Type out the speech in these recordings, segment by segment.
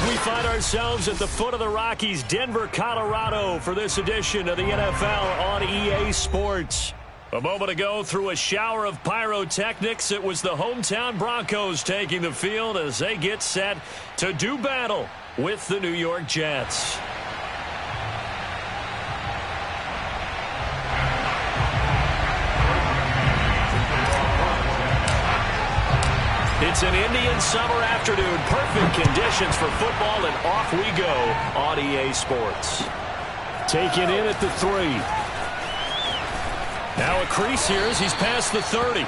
We find ourselves at the foot of the Rockies, Denver, Colorado, for this edition of the NFL on EA Sports. A moment ago, through a shower of pyrotechnics, it was the hometown Broncos taking the field as they get set to do battle with the New York Jets. It's an Indian summer afternoon. Perfect conditions for football, and off we go on EA Sports. Taken in at the 3. Now a crease here as he's past the 30.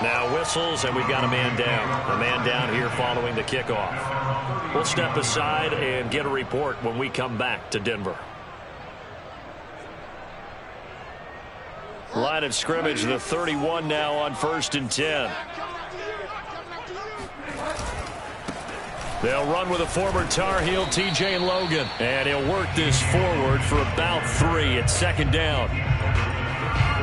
Now whistles, and we've got a man down. A man down here following the kickoff. We'll step aside and get a report when we come back to Denver. Line of scrimmage, the 31 now on 1st and 10. They'll run with a former Tar Heel, TJ Logan. And he'll work this forward for about 3 at 2nd down.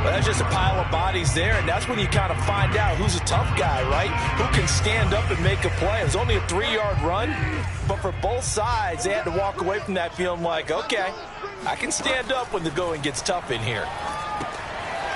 Well, that's just a pile of bodies there, and that's when you kind of find out who's a tough guy, right? Who can stand up and make a play. It was only a 3-yard run, but for both sides, they had to walk away from that feeling like, okay, I can stand up when the going gets tough in here.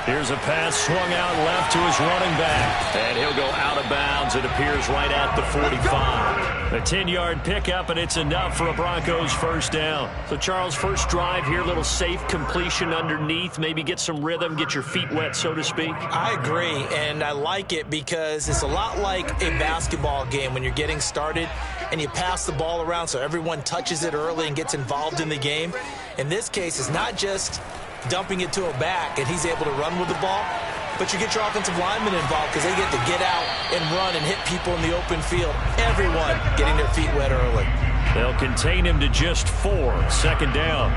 Here's a pass swung out left to his running back. And he'll go out of bounds. It appears right at the 45. A 10-yard pickup, and it's enough for a Broncos first down. So, Charles, first drive here, little safe completion underneath. Maybe get some rhythm, get your feet wet, so to speak. I agree, and I like it because it's a lot like a basketball game when you're getting started and you pass the ball around so everyone touches it early and gets involved in the game. In this case, it's not just dumping it to a back and he's able to run with the ball, but you get your offensive linemen involved because they get to get out and run and hit people in the open field. Everyone getting their feet wet early. They'll contain him to just 4. 2nd down.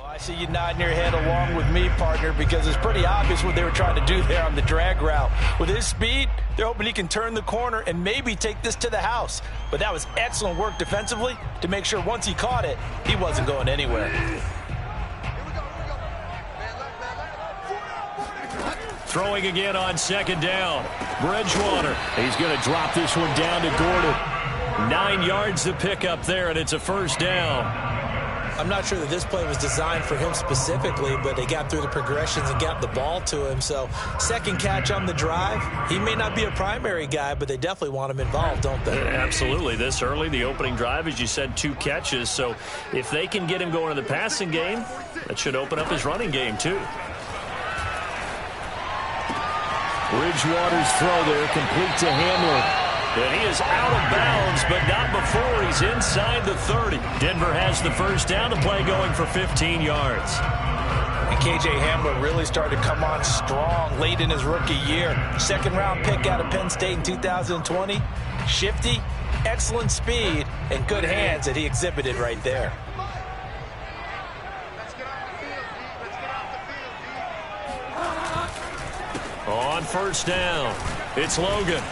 I see you nodding your head along with me, partner, because it's pretty obvious what they were trying to do there on the drag route. With his speed, they're hoping he can turn the corner and maybe take this to the house. But that was excellent work defensively to make sure once he caught it, he wasn't going anywhere. Throwing again on 2nd down. Bridgewater. He's going to drop this one down to Gordon. 9 yards to pick up there, and it's a first down. I'm not sure that this play was designed for him specifically, but they got through the progressions and got the ball to him. So, second catch on the drive. He may not be a primary guy, but they definitely want him involved, don't they? Absolutely. This early, the opening drive, as you said, 2 catches. So, if they can get him going in the passing game, that should open up his running game, too. Bridgewater's throw there, complete to Hamler. And he is out of bounds, but not before he's inside the 30. Denver has the first down, the play going for 15 yards. And K.J. Hamler really started to come on strong late in his rookie year. 2nd-round pick out of Penn State in 2020. Shifty, excellent speed, and good hands that he exhibited right there. On first down, it's Logan.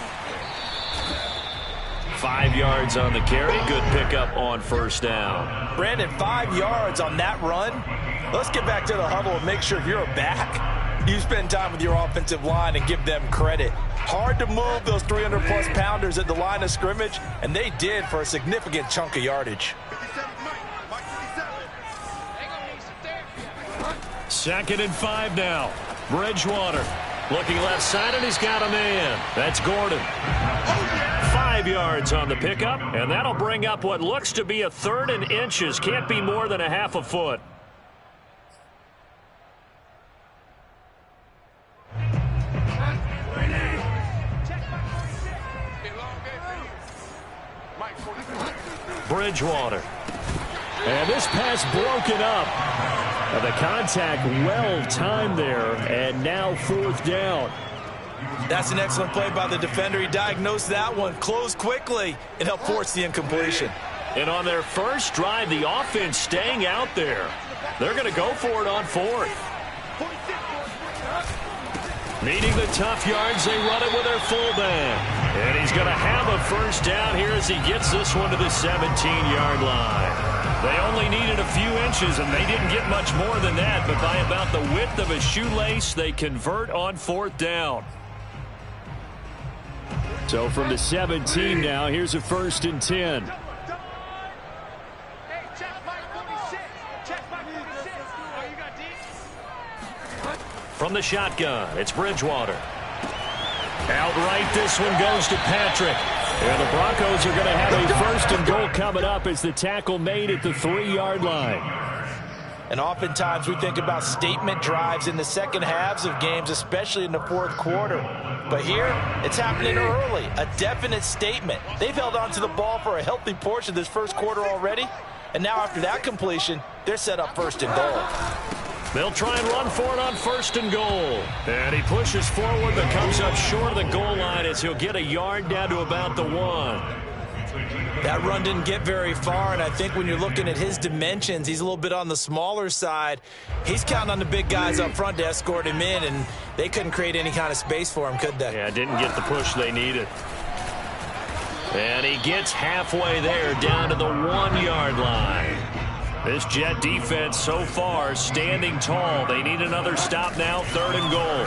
5 yards on the carry. Good pickup on first down. Brandon, 5 yards on that run. Let's get back to the huddle and make sure if you're a back, you spend time with your offensive line and give them credit. Hard to move those 300-plus pounders at the line of scrimmage, and they did for a significant chunk of yardage. 2nd and 5 now. Bridgewater looking left side, and he's got a man. That's Gordon. 5 yards on the pickup, and that'll bring up what looks to be a 3rd and inches. Can't be more than a half a foot. Bridgewater. And this pass broken up. The contact well timed there, and now 4th down. That's an excellent play by the defender. He diagnosed that one, closed quickly, and helped force the incompletion. And on their first drive, the offense staying out there. They're going to go for it on 4th. Needing the tough yards, they run it with their fullback. And he's going to have a first down here as he gets this one to the 17-yard line. They only needed a few inches, and they didn't get much more than that. But by about the width of a shoelace, they convert on 4th down. So from the 17 now, here's a 1st and 10. From the shotgun, it's Bridgewater. Outright, this one goes to Patrick. And the Broncos are going to have a 1st and goal coming up as the tackle made at the 3-yard line. And oftentimes we think about statement drives in the second halves of games, especially in the 4th quarter. But here, it's happening early, a definite statement. They've held on to the ball for a healthy portion of this 1st quarter already. And now after that completion, they're set up 1st and goal. They'll try and run for it on 1st and goal. And he pushes forward but comes up short of the goal line as he'll get a yard down to about the 1. That run didn't get very far, and I think when you're looking at his dimensions, he's a little bit on the smaller side. He's counting on the big guys up front to escort him in, and they couldn't create any kind of space for him, could they? Yeah, didn't get the push they needed. And he gets halfway there down to the 1-yard line. This Jet defense so far standing tall. They need another stop now, 3rd and goal.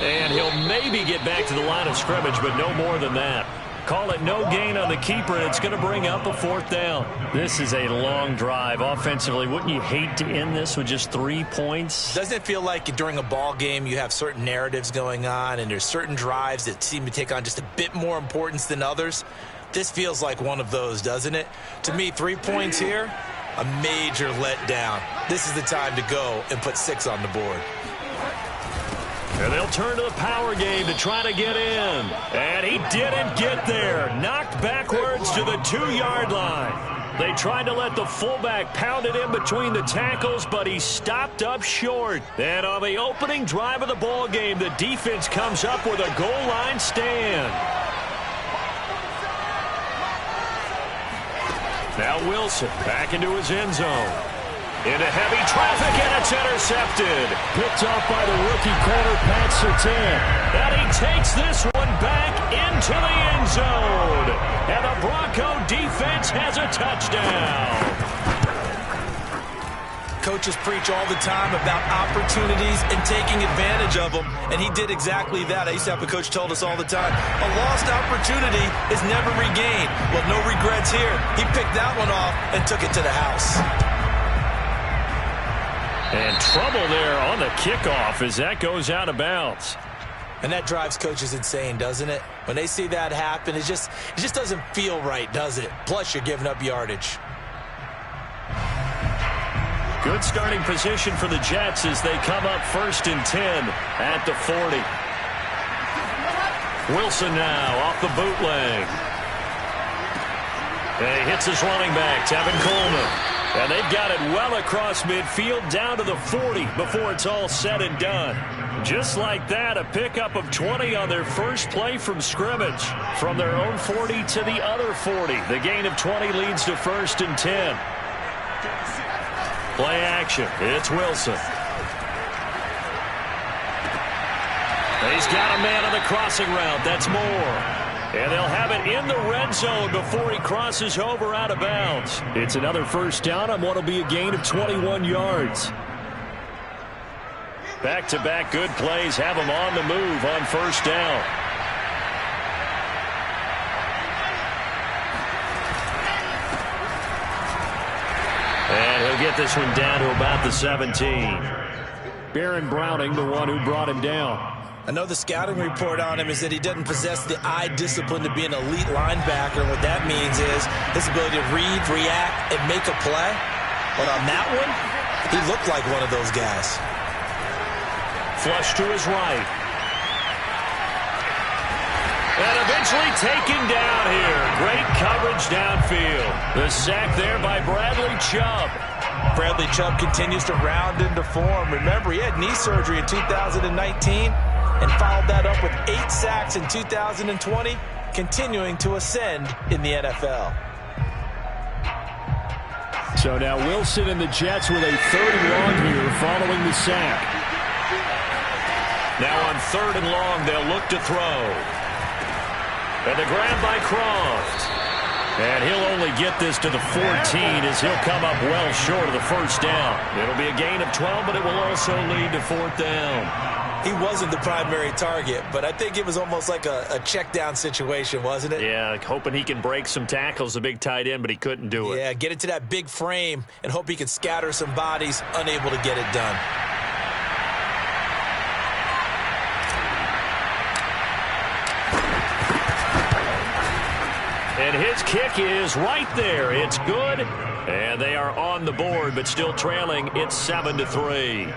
And he'll maybe get back to the line of scrimmage, but no more than that. Call it no gain on the keeper, and it's going to bring up a 4th down. This is a long drive. Offensively, wouldn't you hate to end this with just 3 points? Doesn't it feel like during a ball game you have certain narratives going on, and there's certain drives that seem to take on just a bit more importance than others? This feels like one of those, doesn't it? To me, 3 points here, a major letdown. This is the time to go and put 6 on the board. And they'll turn to the power game to try to get in. And he didn't get there. Knocked backwards to the 2-yard line. They tried to let the fullback pound it in between the tackles, but he stopped up short. And on the opening drive of the ball game, the defense comes up with a goal line stand. Now Wilson back into his end zone. Into heavy traffic, and it's intercepted. Picked off by the rookie corner, Pat Surtain. And he takes this one back into the end zone. And the Bronco defense has a touchdown. Coaches preach all the time about opportunities and taking advantage of them, and he did exactly that. I used to have a coach told us all the time, a lost opportunity is never regained. Well, no regrets here. He picked that one off and took it to the house. And trouble there on the kickoff as that goes out of bounds. And that drives coaches insane, doesn't it? When they see that happen, it just doesn't feel right, does it? Plus, you're giving up yardage. Good starting position for the Jets as they come up 1st and 10 at the 40. Wilson now off the bootleg. And he hits his running back, Tevin Coleman. And they've got it well across midfield down to the 40 before it's all said and done. Just like that, a pickup of 20 on their first play from scrimmage. From their own 40 to the other 40. The gain of 20 leads to 1st and 10. Play action. It's Wilson. He's got a man on the crossing route. That's Moore. And they'll have it in the red zone before he crosses over out of bounds. It's another 1st down on what will be a gain of 21 yards. Back-to-back good plays have him on the move on 1st down. And he'll get this one down to about the 17. Baron Browning, the one who brought him down. I know the scouting report on him is that he doesn't possess the eye discipline to be an elite linebacker. And what that means is his ability to read, react, and make a play. But on that one, he looked like one of those guys. Flush to his right. And Savagely taken down here. Great coverage downfield. The sack there by Bradley Chubb. Bradley Chubb continues to round into form. Remember, he had knee surgery in 2019 and followed that up with 8 sacks in 2020, continuing to ascend in the NFL. So now Wilson and the Jets with a 3rd and long here following the sack. Now on 3rd and long, they'll look to throw. And the grab by Croft. And he'll only get this to the 14 as he'll come up well short of the first down. It'll be a gain of 12, but it will also lead to 4th down. He wasn't the primary target, but I think it was almost like a check down situation, wasn't it? Yeah, hoping he can break some tackles, a big tight end, but he couldn't do it. Yeah, get it to that big frame and hope he can scatter some bodies, unable to get it done. And his kick is right there. It's good. And they are on the board, but still trailing. It's 7-3.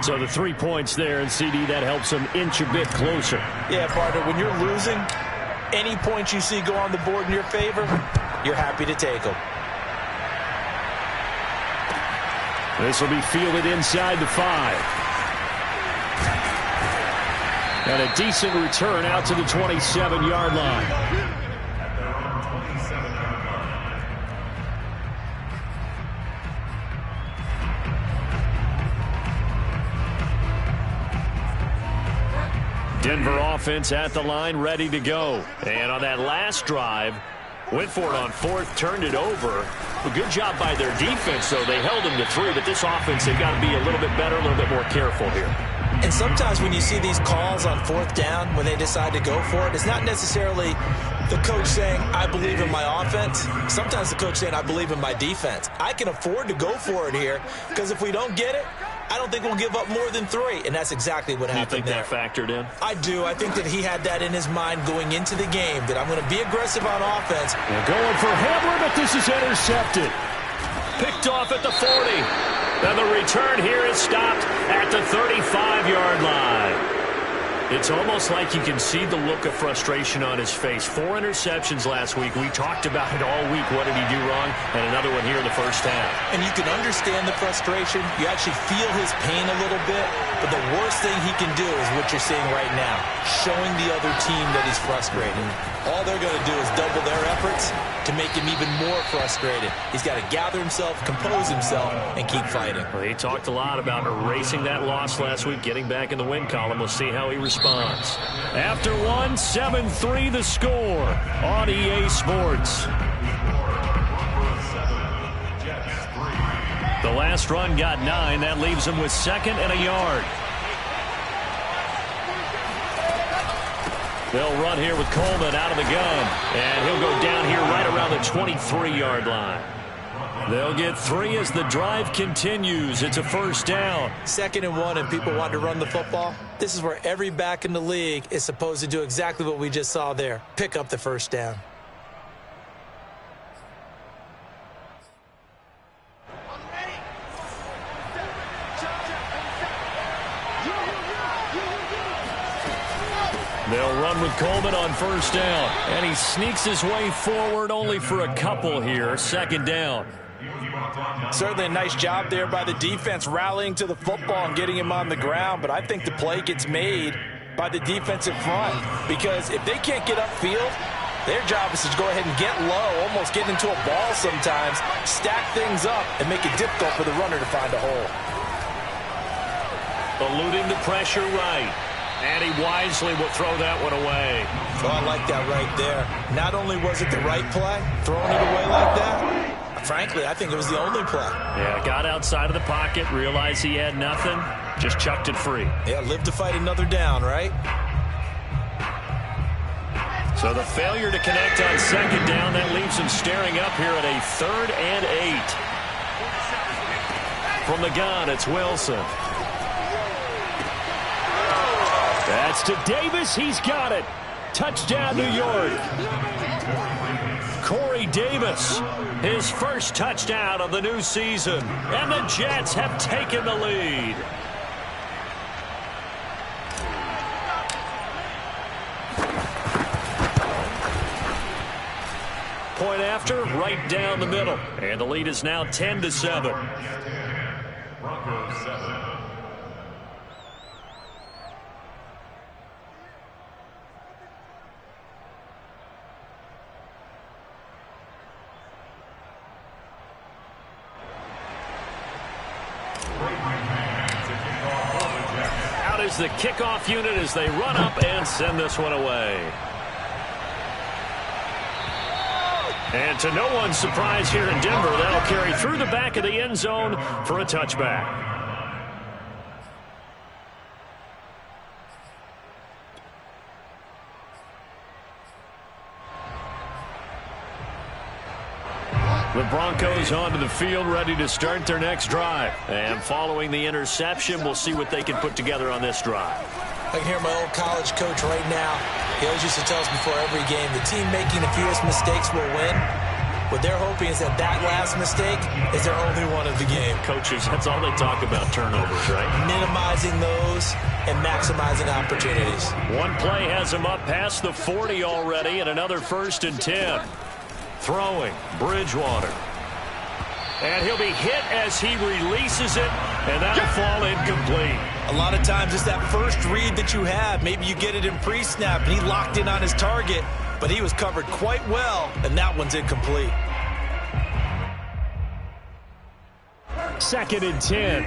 So the 3 points there, and CD, that helps them inch a bit closer. Yeah, partner, when you're losing, any points you see go on the board in your favor, you're happy to take them. This will be fielded inside the 5. And a decent return out to the 27-yard line. Denver offense at the line, ready to go. And on that last drive, went for it on 4th, turned it over. A good job by their defense, though. They held them to 3, but this offense, they've got to be a little bit better, a little bit more careful here. And sometimes when you see these calls on 4th down, when they decide to go for it, it's not necessarily the coach saying, I believe in my offense. Sometimes the coach saying, I believe in my defense. I can afford to go for it here, because if we don't get it, I don't think we'll give up more than 3, and that's exactly what happened there. You think that factored in? I do. I think that he had that in his mind going into the game, that I'm going to be aggressive on offense. They're going for Hamler, but this is intercepted. Picked off at the 40. And the return here is stopped at the 35-yard line. It's almost like you can see the look of frustration on his face. 4 interceptions last week. We talked about it all week. What did he do wrong? And another one here in the first half. And you can understand the frustration. You actually feel his pain a little bit. But the worst thing he can do is what you're seeing right now, showing the other team that he's frustrated. All they're going to do is double their efforts to make him even more frustrated. He's got to gather himself, compose himself, and keep fighting. Well, he talked a lot about erasing that loss last week, getting back in the win column. We'll see how he responds. After 7-3 the score on EA Sports. The last run got 9. That leaves him with 2nd and a yard. They'll run here with Coleman out of the gun. And he'll go down here right around the 23-yard line. They'll get 3 as the drive continues. It's a 1st down. 2nd and 1, and people want to run the football. This is where every back in the league is supposed to do exactly what we just saw there. Pick up the 1st down. They'll run with Coleman on 1st down. And he sneaks his way forward only for a couple here. 2nd down. Certainly a nice job there by the defense rallying to the football and getting him on the ground. But I think the play gets made by the defensive front. Because if they can't get upfield, their job is to go ahead and get low, almost get into a ball sometimes, stack things up, and make it difficult for the runner to find a hole. Eluding the pressure right. And he wisely will throw that one away. Oh, I like that right there. Not only was it the right play, throwing it away like that, frankly, I think it was the only play. Yeah, got outside of the pocket, realized he had nothing, just chucked it free. Yeah, live to fight another down, right? So the failure to connect on 2nd down, that leaves him staring up here at a 3rd and 8. From the gun, it's Wilson. That's to Davis. He's got it. Touchdown, New York. Corey Davis, his first touchdown of the new season. And the Jets have taken the lead. point after, right down the middle. And the lead is now 10-7. Broncos 7. Out is the kickoff unit as they run up and send this one away. And to no one's surprise here in Denver, that'll carry through the back of the end zone for a touchback. The Broncos onto the field, ready to start their next drive. And following the interception, we'll see what they can put together on this drive. I can hear my old college coach right now. He always used to tell us before every game, the team making the fewest mistakes will win. What they're hoping is that that last mistake is their only one of the game. Coaches, that's all they talk about, turnovers, right? Minimizing those and maximizing opportunities. One play has him up past the 40 already, and another 1st and 10. Throwing, Bridgewater. And he'll be hit as he releases it, and that'll fall incomplete. A lot of times it's that first read that you have. Maybe you get it in pre-snap, and he locked in on his target, but he was covered quite well, and that one's incomplete. 2nd and 10.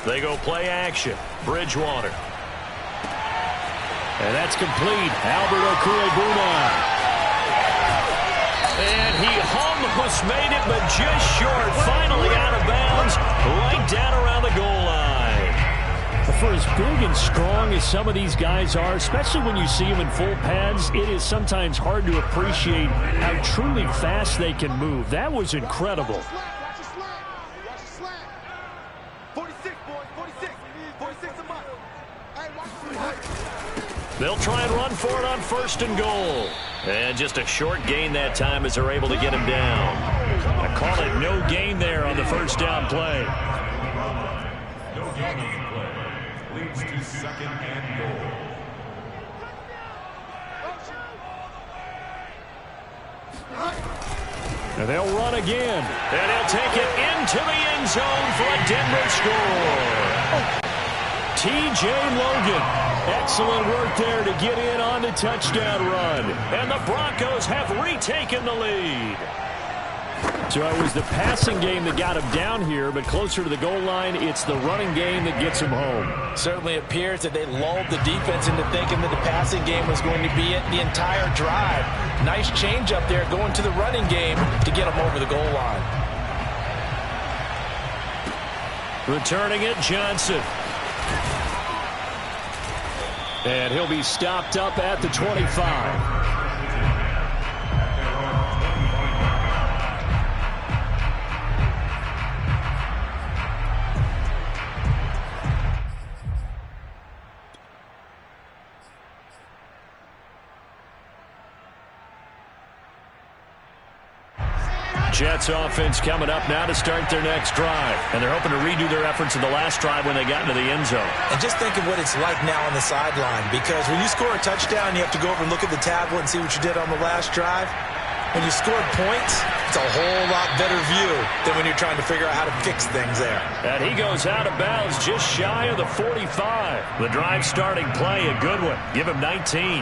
They go play action. Bridgewater. And that's complete. Albert Okwuegbunam. And he almost made it, but just short. Finally out of bounds, right down around the goal line. For as big and strong as some of these guys are, especially when you see them in full pads, it is sometimes hard to appreciate how truly fast they can move. That was incredible. They'll try and run for it on 1st and goal. And just a short gain that time as they're able to get him down. I call it no gain there on the 1st down play. No gain on the play. Leads to 2nd and goal. And they'll run again. And he'll take it into the end zone for a Denver score. T.J. Logan. Excellent work there to get in on the touchdown run. And the Broncos have retaken the lead. So it was the passing game that got him down here, but closer to the goal line, it's the running game that gets him home. Certainly appears that they lulled the defense into thinking that the passing game was going to be it the entire drive. Nice change up there going to the running game to get him over the goal line. Returning it, Johnson. And he'll be stopped up at the 25. Jets offense coming up now to start their next drive. And they're hoping to redo their efforts in the last drive when they got into the end zone. And just think of what it's like now on the sideline, because when you score a touchdown, you have to go over and look at the tablet and see what you did on the last drive. When you scored points, it's a whole lot better view than when you're trying to figure out how to fix things there. And he goes out of bounds just shy of the 45. The drive starting play, a good one. Give him 19.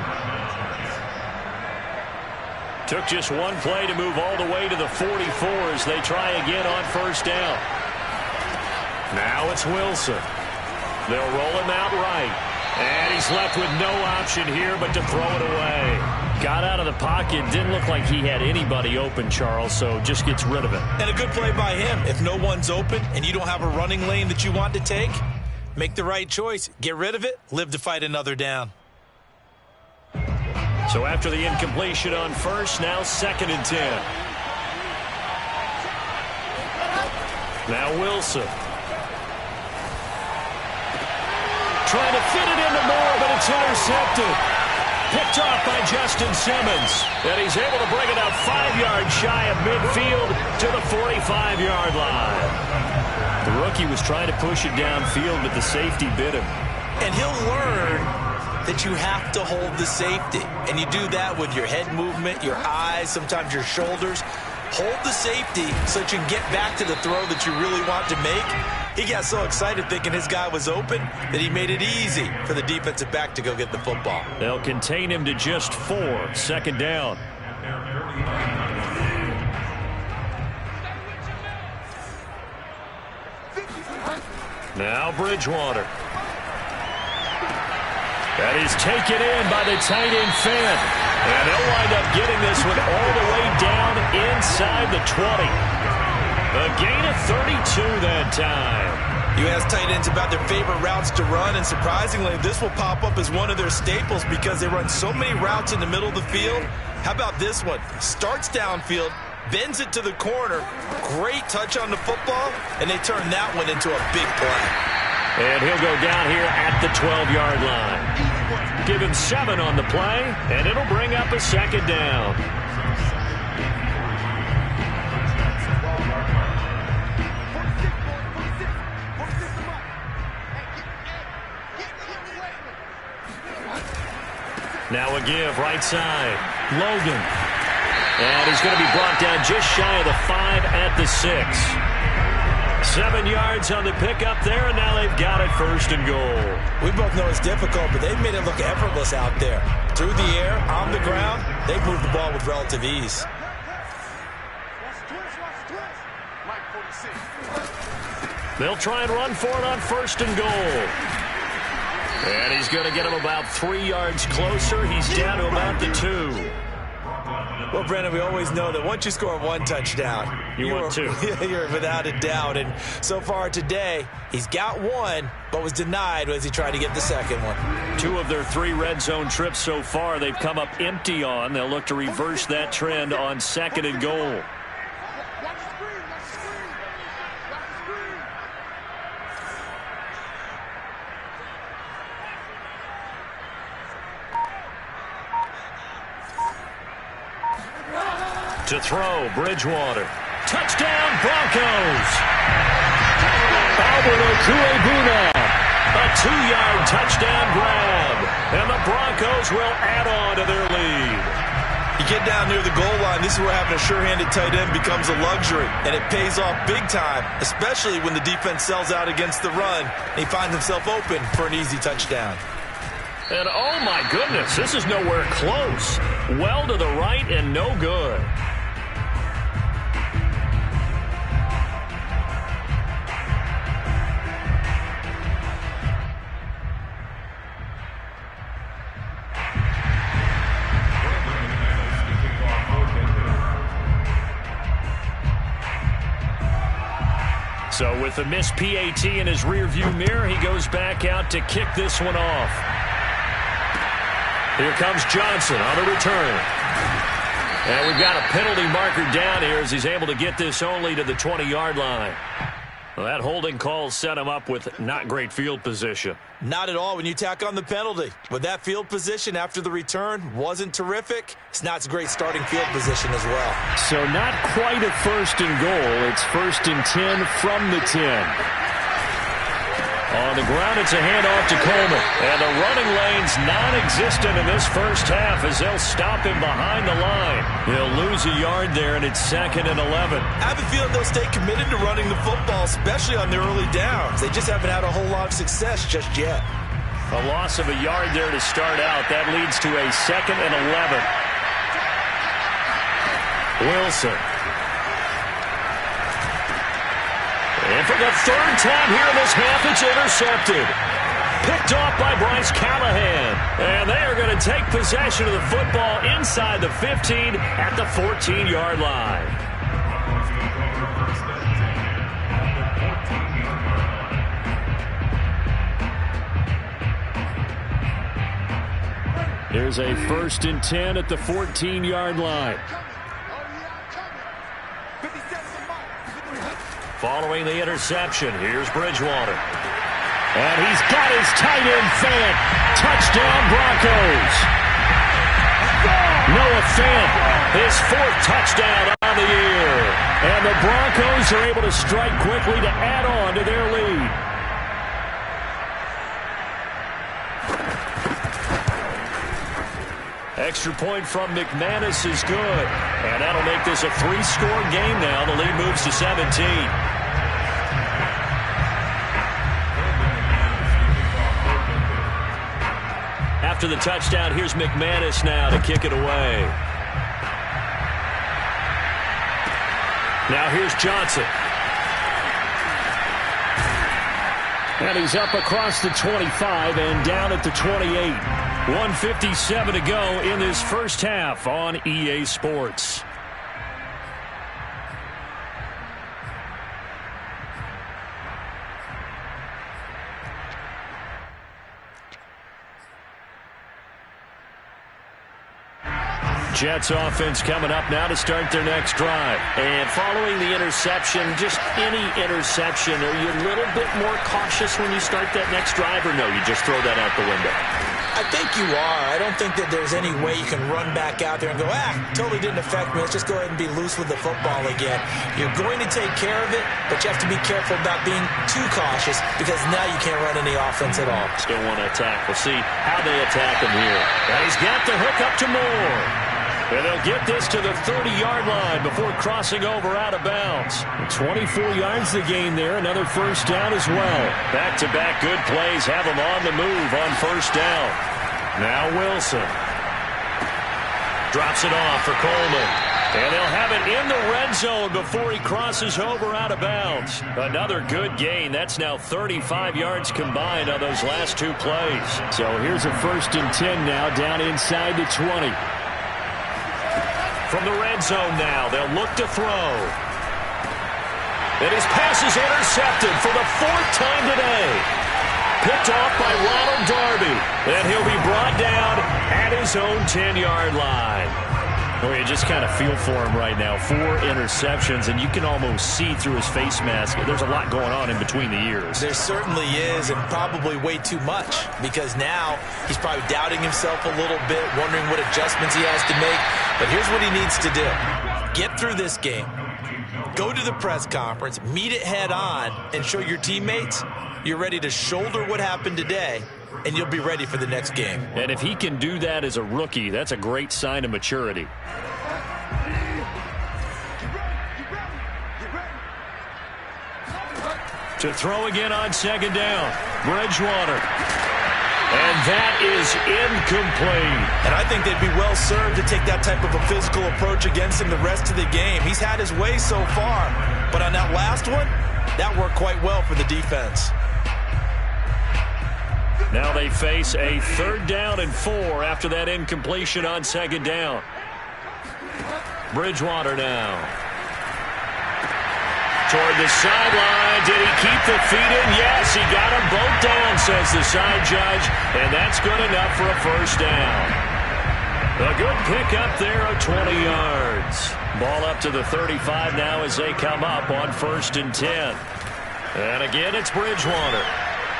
Took just one play to move all the way to the 44 as they try again on 1st down. Now it's Wilson. They'll roll him out right. And he's left with no option here but to throw it away. Got out of the pocket. Didn't look like he had anybody open, Charles, so just gets rid of it. And a good play by him. If no one's open and you don't have a running lane that you want to take, make the right choice. Get rid of it. Live to fight another down. So after the incompletion on 1st, now 2nd and 10. Now Wilson. Trying to fit it into Moore, but it's intercepted. Picked off by Justin Simmons. And he's able to bring it out 5 yards shy of midfield to the 45-yard line. The rookie was trying to push it downfield, but the safety bit him. And he'll learn that you have to hold the safety. And you do that with your head movement, your eyes, sometimes your shoulders. Hold the safety so that you can get back to the throw that you really want to make. He got so excited thinking his guy was open that he made it easy for the defensive back to go get the football. They'll contain him to just 4. Second down. Now Bridgewater. That is taken in by the tight end Finn. And he'll wind up getting this one all the way down inside the 20. A gain of 32 that time. You ask tight ends about their favorite routes to run, and surprisingly, this will pop up as one of their staples because they run so many routes in the middle of the field. How about this one? Starts downfield, bends it to the corner, great touch on the football, and they turn that one into a big play. And he'll go down here at the 12-yard line. Give him 7 on the play, and it'll bring up a second down. Now a give, right side. Logan. And he's going to be brought down just shy of the 5 at the 6. 7 yards on the pickup there, and now they've got it first and goal. We both know it's difficult, but they've made it look effortless out there. Through the air, on the ground, they've moved the ball with relative ease. They'll try and run for it on first and goal. And he's going to get him about 3 yards closer. He's down to about the 2. Well, Brennan, we always know that once you score 1 touchdown, you're 2. You're without a doubt. And so far today, he's got 1, but was denied as he tried to get the second one. 2 of their 3 red zone trips so far, they've come up empty on. They'll look to reverse that trend on second and goal. To throw, Bridgewater. Touchdown, Broncos! Albert Okuebuna. A 2-yard touchdown grab. And the Broncos will add on to their lead. You get down near the goal line, this is where having a sure-handed tight end becomes a luxury. And it pays off big time, especially when the defense sells out against the run. And he finds himself open for an easy touchdown. And oh my goodness, this is nowhere close. Well to the right and no good. So with the missed PAT in his rearview mirror, he goes back out to kick this one off. Here comes Johnson on the return. And we've got a penalty marker down here as he's able to get this only to the 20-yard line. Well, that holding call set him up with not great field position. Not at all when you tack on the penalty. But that field position after the return wasn't terrific. It's not a great starting field position as well. So not quite a first and goal. It's first and 10 from the 10. On the ground, it's a handoff to Coleman. And the running lane's non-existent in this first half as they'll stop him behind the line. He'll lose a yard there, and it's 2nd and 11. I have a feeling they'll stay committed to running the football, especially on their early downs. They just haven't had a whole lot of success just yet. A loss of a yard there to start out. That leads to a 2nd and 11. Wilson. And for the 3rd time here in this half, it's intercepted. Picked off by Bryce Callahan. And they are going to take possession of the football inside the 15 at the 14-yard line. Here's a 1st and 10 at the 14-yard line. Following the interception, here's Bridgewater. And he's got his tight end Fant. Touchdown, Broncos. Noah Fant, his 4th touchdown on the year. And the Broncos are able to strike quickly to add on to their lead. Extra point from McManus is good. And that'll make this a 3-score game now. The lead moves to 17. After the touchdown, here's McManus now to kick it away. Now here's Johnson. And he's up across the 25 and down at the 28. 1:57 to go in this first half on EA Sports. Jets offense coming up now to start their next drive. And following the interception, just any interception, are you a little bit more cautious when you start that next drive, or no, you just throw that out the window? I think you are. I don't think that there's any way you can run back out there and go, totally didn't affect me. Let's just go ahead and be loose with the football again. You're going to take care of it, but you have to be careful about being too cautious because now you can't run any offense at all. Still want to attack. We'll see how they attack him here. And he's got the hook up to Moore. And they'll get this to the 30-yard line before crossing over out of bounds. 24 yards the gain there. Another first down as well. Back-to-back good plays have them on the move on first down. Now Wilson. Drops it off for Coleman. And they'll have it in the red zone before he crosses over out of bounds. Another good gain. That's now 35 yards combined on those last two plays. So here's a 1st and 10 now down inside the 20. From the red zone now, they'll look to throw. And his pass is intercepted for the 4th time today. Picked off by Ronald Darby. And he'll be brought down at his own 10-yard line. Well, you just kind of feel for him right now. 4 interceptions, and you can almost see through his face mask. There's a lot going on in between the ears. There certainly is, and probably way too much, because now he's probably doubting himself a little bit, wondering what adjustments he has to make. But here's what he needs to do. Get through this game. Go to the press conference, meet it head on, and show your teammates you're ready to shoulder what happened today, and you'll be ready for the next game. And if he can do that as a rookie, that's a great sign of maturity. To throw again on 2nd down. Bridgewater. And that is incomplete. And I think they'd be well served to take that type of a physical approach against him the rest of the game. He's had his way so far, but on that last one, that worked quite well for the defense. Now they face a 3rd down and 4 after that incompletion on 2nd down. Bridgewater now. Toward the sideline. Did he keep the feet in? Yes, he got them both down, says the side judge. And that's good enough for a 1st down. A good pickup there of 20 yards. Ball up to the 35 now as they come up on 1st and 10. And again, it's Bridgewater.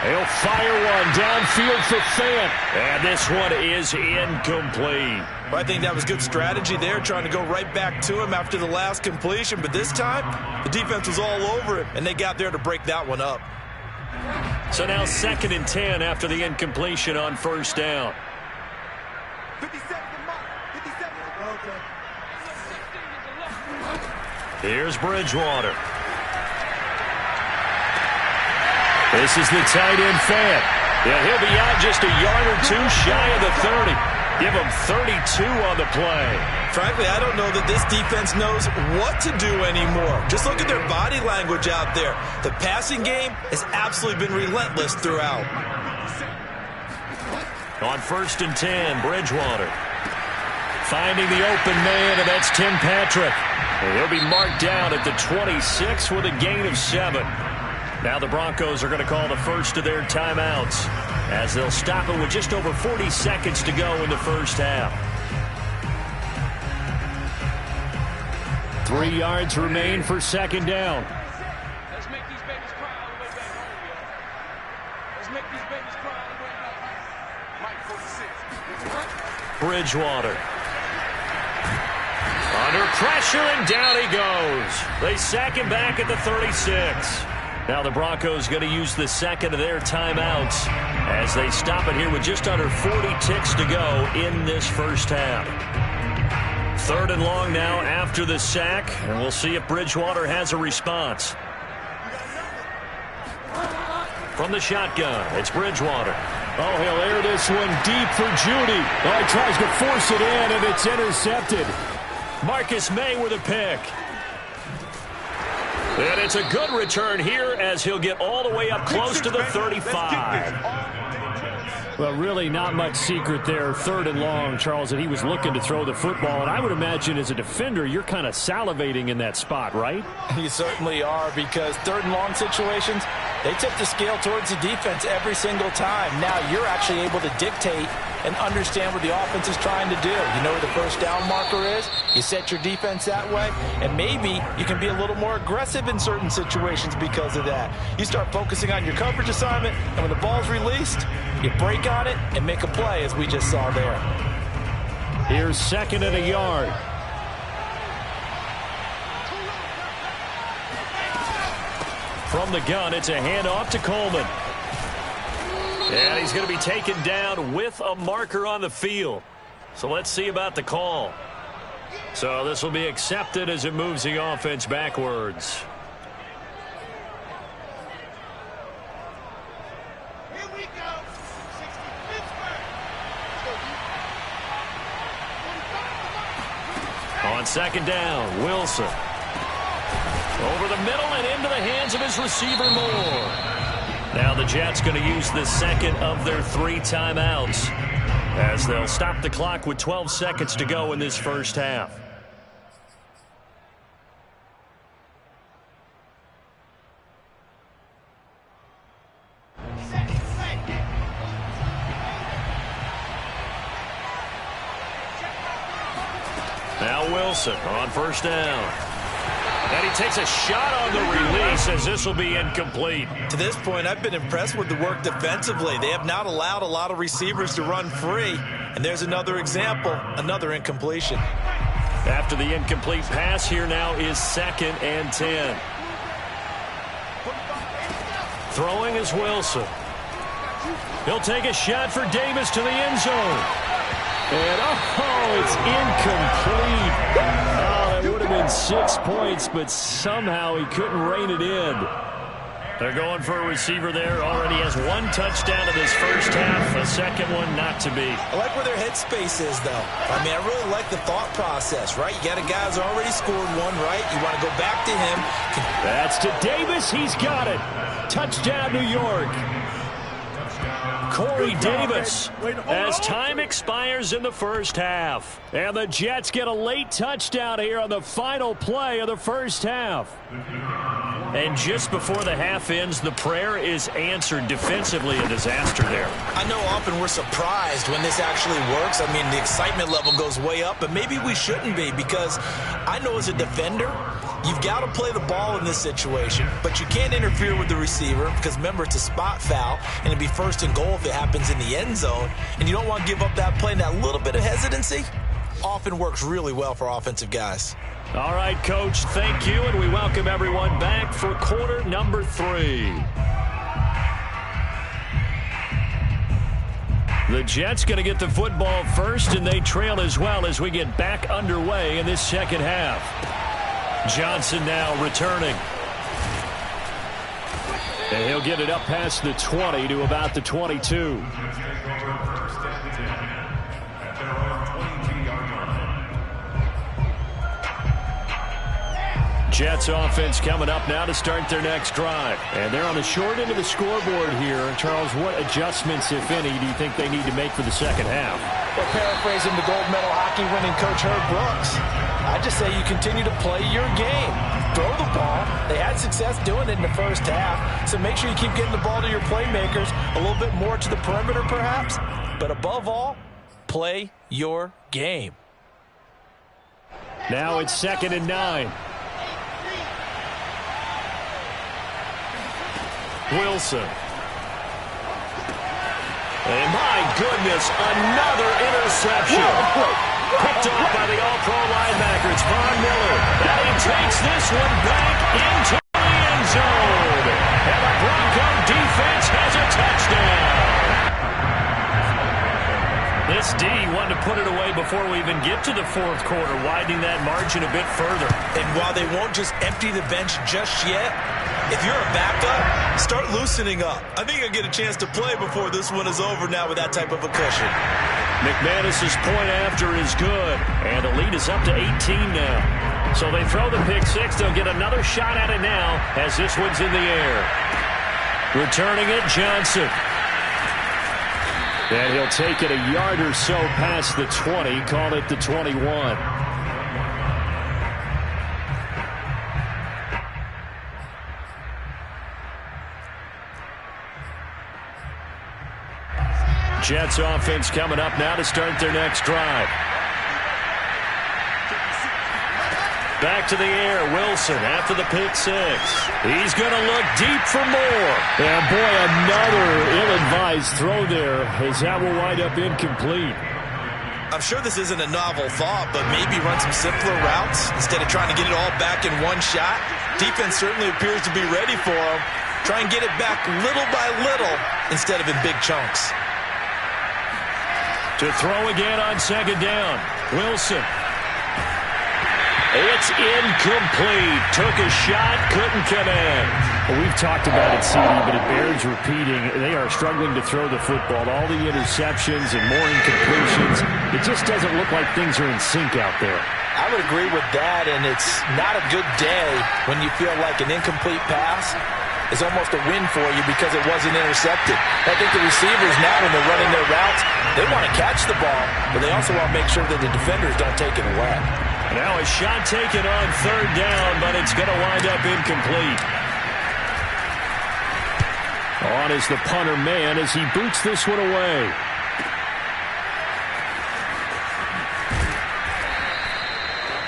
He'll fire one downfield for Fant. And this one is incomplete. Well, I think that was good strategy there, trying to go right back to him after the last completion. But this time, the defense was all over him, and they got there to break that one up. So now 2nd and 10 after the incompletion on 1st down. 57. Here's Bridgewater. This is the tight end Fant. Yeah, he'll be out just a yard or two shy of the 30. Give him 32 on the play. Frankly, I don't know that this defense knows what to do anymore. Just look at their body language out there. The passing game has absolutely been relentless throughout. On 1st and 10, Bridgewater. Finding the open man, and that's Tim Patrick. And he'll be marked down at the 26 with a gain of 7. Now the Broncos are going to call the first of their timeouts as they'll stop it with just over 40 seconds to go in the first half. 3 yards remain for 2nd down. Let's make these babies cry all the way back home, yo. Let's make these babies cry all the way back home. Mike 46. Bridgewater. Under pressure, and down he goes. They sack him back at the 36. Now the Broncos going to use the second of their timeouts as they stop it here with just under 40 ticks to go in this first half. 3rd and long now after the sack, and we'll see if Bridgewater has a response. From the shotgun, it's Bridgewater. Oh, he'll air this one deep for Judy. Oh, he tries to force it in, and it's intercepted. Marcus May with a pick. And it's a good return here as he'll get all the way up close to the 35. Well, really not much secret there. 3rd and long, Charles, that he was looking to throw the football. And I would imagine as a defender, you're kind of salivating in that spot, right? You certainly are, because 3rd and long situations, they tip the scale towards the defense every single time. Now you're actually able to dictate and understand what the offense is trying to do. You know where the first down marker is. You set your defense that way, and maybe you can be a little more aggressive in certain situations because of that. You start focusing on your coverage assignment, and when the ball's released, you break on it and make a play, as we just saw there. Here's 2nd and a yard. From the gun, it's a handoff to Coleman. And he's going to be taken down with a marker on the field. So let's see about the call. So this will be accepted as it moves the offense backwards. Here we go. 60 Pittsburgh. On 2nd down, Wilson. Over the middle and into the hands of his receiver, Moore. Now the Jets going to use the 2nd of their 3 timeouts as they'll stop the clock with 12 seconds to go in this first half. Now Wilson on 1st down. And he takes a shot on the release as this will be incomplete. To this point, I've been impressed with the work defensively. They have not allowed a lot of receivers to run free. And there's another example, another incompletion. After the incomplete pass, here now is 2nd and 10. Throwing is Wilson. He'll take a shot for Davis to the end zone. And, oh, it's incomplete. Oh, that would have been 6 points, but somehow he couldn't rein it in. They're going for a receiver there. Already has 1 touchdown in this first half. A second one not to be. I like where their headspace is, though. I mean, I really like the thought process, right? You got a guy who's already scored 1, right? You want to go back to him. That's to Davis. He's got it. Touchdown, New York. Corey Davis as time expires in the first half. And the Jets get a late touchdown here on the final play of the first half. And just before the half ends, the prayer is answered. Defensively, a disaster there. I know often we're surprised when this actually works. I mean, the excitement level goes way up, but maybe we shouldn't be, because I know as a defender, you've got to play the ball in this situation, but you can't interfere with the receiver because, remember, it's a spot foul, and it'd be 1st and goal if it happens in the end zone, and you don't want to give up that play. And that little bit of hesitancy often works really well for offensive guys. All right, Coach, thank you, and we welcome everyone back for quarter number 3. The Jets going to get the football first, and they trail as well as we get back underway in this second half. Johnson now returning. And he'll get it up past the 20 to about the 22. Jets offense coming up now to start their next drive. And they're on the short end of the scoreboard here. Charles, what adjustments, if any, do you think they need to make for the second half? Well, paraphrasing the gold medal hockey winning coach Herb Brooks, I just say you continue to play your game. Throw the ball. They had success doing it in the first half, so make sure you keep getting the ball to your playmakers, a little bit more to the perimeter perhaps, but above all, play your game. Now it's 2nd and 9. Wilson. And my goodness, another interception. Picked off by the all-pro linebacker. It's Von Miller. And he takes this one back into the end zone. D wanted to put it away before we even get to the fourth quarter, widening that margin a bit further. And while they won't just empty the bench just yet, if you're a backup, start loosening up. I think you'll get a chance to play before this one is over now with that type of a cushion. McManus's point after is good, and the lead is up to 18 now. So they throw the pick six. They'll get another shot at it now as this one's in the air. Returning it, Johnson. And he'll take it a yard or so past the 20, call it the 21. Jets offense coming up now to start their next drive. Back to the air, Wilson after the pick six. He's going to look deep for more. And boy, another ill-advised throw there as that will wind up incomplete. I'm sure this isn't a novel thought, but maybe run some simpler routes instead of trying to get it all back in one shot. Defense certainly appears to be ready for him. Try and get it back little by little instead of in big chunks. To throw again on second down, Wilson. It's incomplete. Took a shot, couldn't connect. Well, we've talked about it, CD, but it bears repeating. They are struggling to throw the football. All the interceptions and more incompletions. It just doesn't look like things are in sync out there. I would agree with that, and it's not a good day when you feel like an incomplete pass is almost a win for you because it wasn't intercepted. I think the receivers now, when they're running their routes, they want to catch the ball, but they also want to make sure that the defenders don't take it away. Now a shot taken on third down, but it's going to wind up incomplete. On is the punter man as he boots this one away.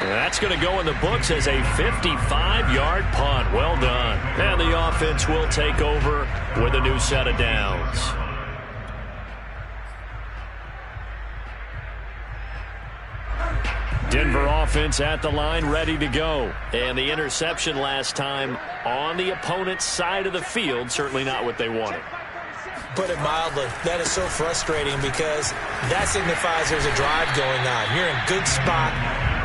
That's going to go in the books as a 55-yard punt. Well done. And the offense will take over with a new set of downs. Denver offense at the line, ready to go. And the interception last time on the opponent's side of the field, certainly not what they wanted. Put it mildly, that is so frustrating because that signifies there's a drive going on. You're in good spot,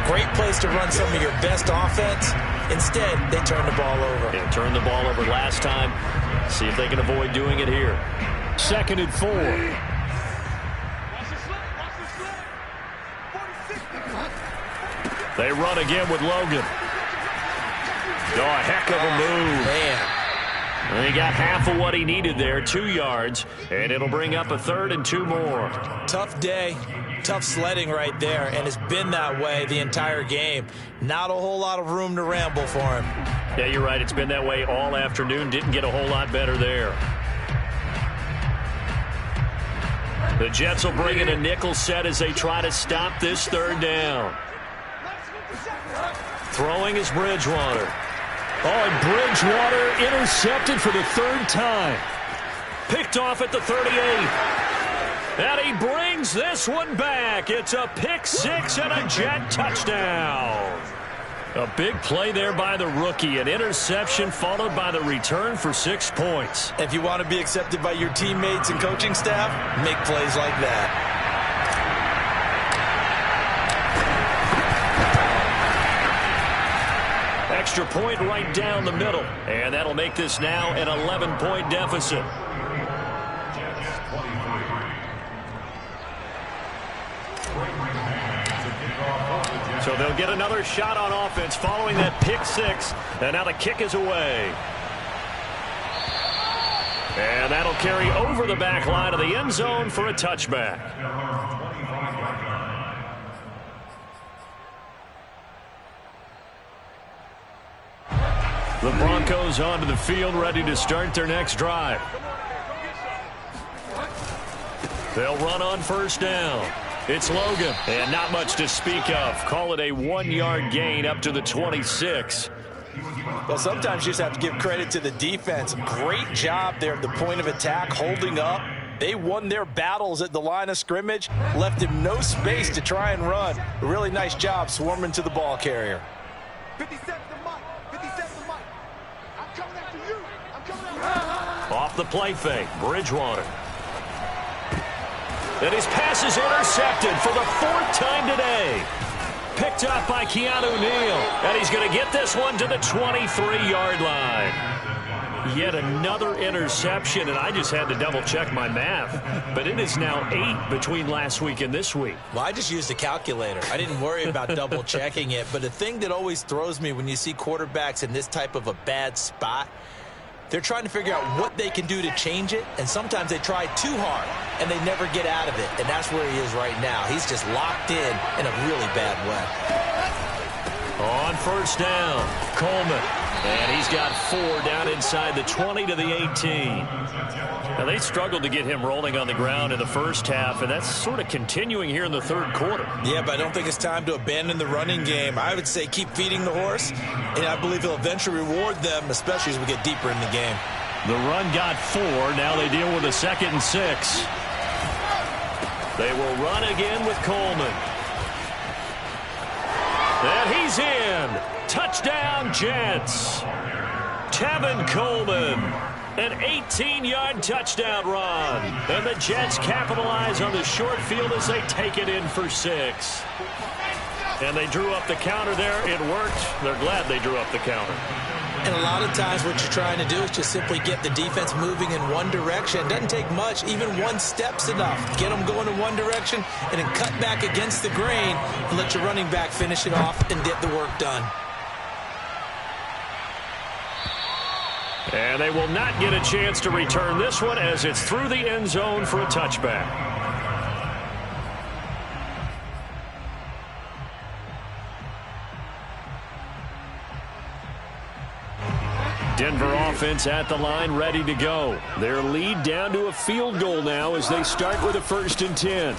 great place to run some of your best offense. Instead, they turn the ball over. Yeah, turned the ball over last time. See if they can avoid doing it here. 2nd and 4. They run again with Logan. Oh, a heck of a move. Man. And he got half of what he needed there, 2 yards, and it'll bring up a 3rd and 2 more. Tough day, tough sledding right there, and it's been that way the entire game. Not a whole lot of room to ramble for him. Yeah, you're right. It's been that way all afternoon. Didn't get a whole lot better there. The Jets will bring in a nickel set as they try to stop this 3rd down. Throwing is Bridgewater. Oh, and Bridgewater intercepted for the 3rd time. Picked off at the 38. And he brings this one back. It's a pick six and a Jet touchdown. A big play there by the rookie. An interception followed by the return for 6 points. If you want to be accepted by your teammates and coaching staff, make plays like that. Extra point right down the middle. And that'll make this now an 11-point deficit. So they'll get another shot on offense following that pick six. And now the kick is away. And that'll carry over the back line of the end zone for a touchback. The Broncos onto the field, ready to start their next drive. They'll run on 1st down. It's Logan, and not much to speak of. Call it a 1-yard gain up to the 26. Well, sometimes you just have to give credit to the defense. Great job there at the point of attack, holding up. They won their battles at the line of scrimmage, left him no space to try and run. A really nice job swarming to the ball carrier. 57 to Mike. 57 to Mike. I'm coming after you. I'm coming after you. Off the play fake, Bridgewater. And his pass is intercepted for the 4th time today. Picked up by Keanu Neal. And he's going to get this one to the 23-yard line. Yet another interception, and I just had to double-check my math. But it is now 8 between last week and this week. Well, I just used a calculator. I didn't worry about double-checking it. But the thing that always throws me when you see quarterbacks in this type of a bad spot, they're trying to figure out what they can do to change it, and sometimes they try too hard, and they never get out of it. And that's where he is right now. He's just locked in a really bad way. On first down, Coleman. And he's got 4 down inside the 20 to the 18. Now, they struggled to get him rolling on the ground in the first half, and that's sort of continuing here in the third quarter. Yeah, but I don't think it's time to abandon the running game. I would say keep feeding the horse, and I believe he'll eventually reward them, especially as we get deeper in the game. The run got 4. Now they deal with a 2nd and 6. They will run again with Coleman. And he's in. Touchdown, Jets. Tevin Coleman, an 18-yard touchdown run. And the Jets capitalize on the short field as they take it in for 6. And they drew up the counter there. It worked. They're glad they drew up the counter. And a lot of times what you're trying to do is just simply get the defense moving in one direction. It doesn't take much. Even one step's enough. Get them going in one direction and then cut back against the grain and let your running back finish it off and get the work done. And they will not get a chance to return this one as it's through the end zone for a touchback. Denver offense at the line, ready to go. Their lead down to a field goal now as they start with a 1st and 10.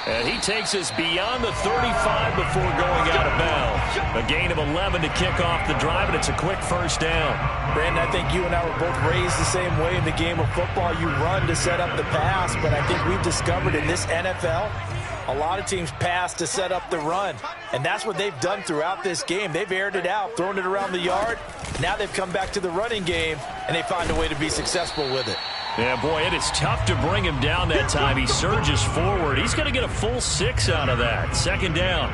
And he takes us beyond the 35 before going out of bounds. A gain of 11 to kick off the drive, and it's a quick first down. Brandon, I think you and I were both raised the same way in the game of football. You run to set up the pass, but I think we've discovered in this NFL, a lot of teams pass to set up the run. And that's what they've done throughout this game. They've aired it out, thrown it around the yard. Now they've come back to the running game, and they find a way to be successful with it. Yeah, boy, it is tough to bring him down that time. He surges forward. He's going to get a full 6 out of that. 2nd down.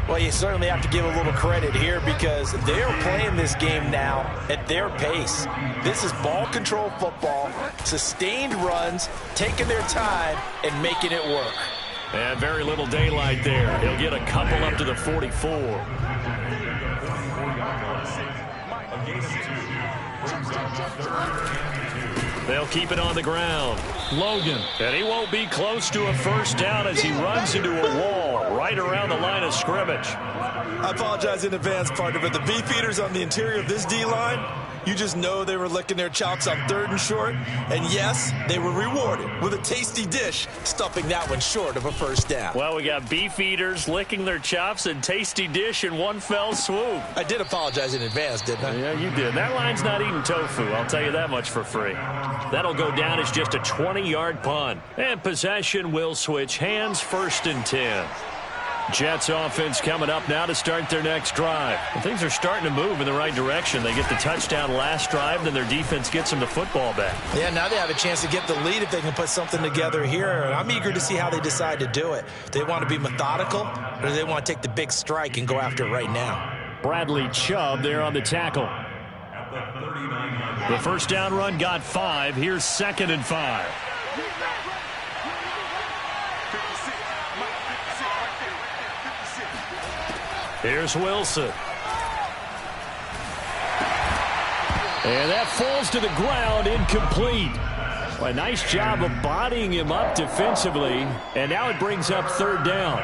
Well, you certainly have to give a little credit here because they're playing this game now at their pace. This is ball control football, sustained runs, taking their time, and making it work. And very little daylight there. He'll get a couple up to the 44. They'll keep it on the ground. Logan. And he won't be close to a first down as he runs into a wall right around the line of scrimmage. I apologize in advance, partner, but the beefeaters on the interior of this D-line, you just know they were licking their chops on 3rd and short. And yes, they were rewarded with a tasty dish, stuffing that one short of a first down. Well, we got beef eaters licking their chops and tasty dish in one fell swoop. I did apologize in advance, didn't I? Yeah, you did. That line's not eating tofu. I'll tell you that much for free. That'll go down as just a 20-yard punt. And possession will switch hands, 1st and 10. Jets offense coming up now to start their next drive. And things are starting to move in the right direction. They get the touchdown last drive, then their defense gets them the football back. Yeah, now they have a chance to get the lead if they can put something together here. And I'm eager to see how they decide to do it. Do they want to be methodical, or do they want to take the big strike and go after it right now? Bradley Chubb there on the tackle. The first down run got 5. Here's 2nd and 5. Here's Wilson. And that falls to the ground, incomplete. A nice job of bodying him up defensively, and now it brings up 3rd down.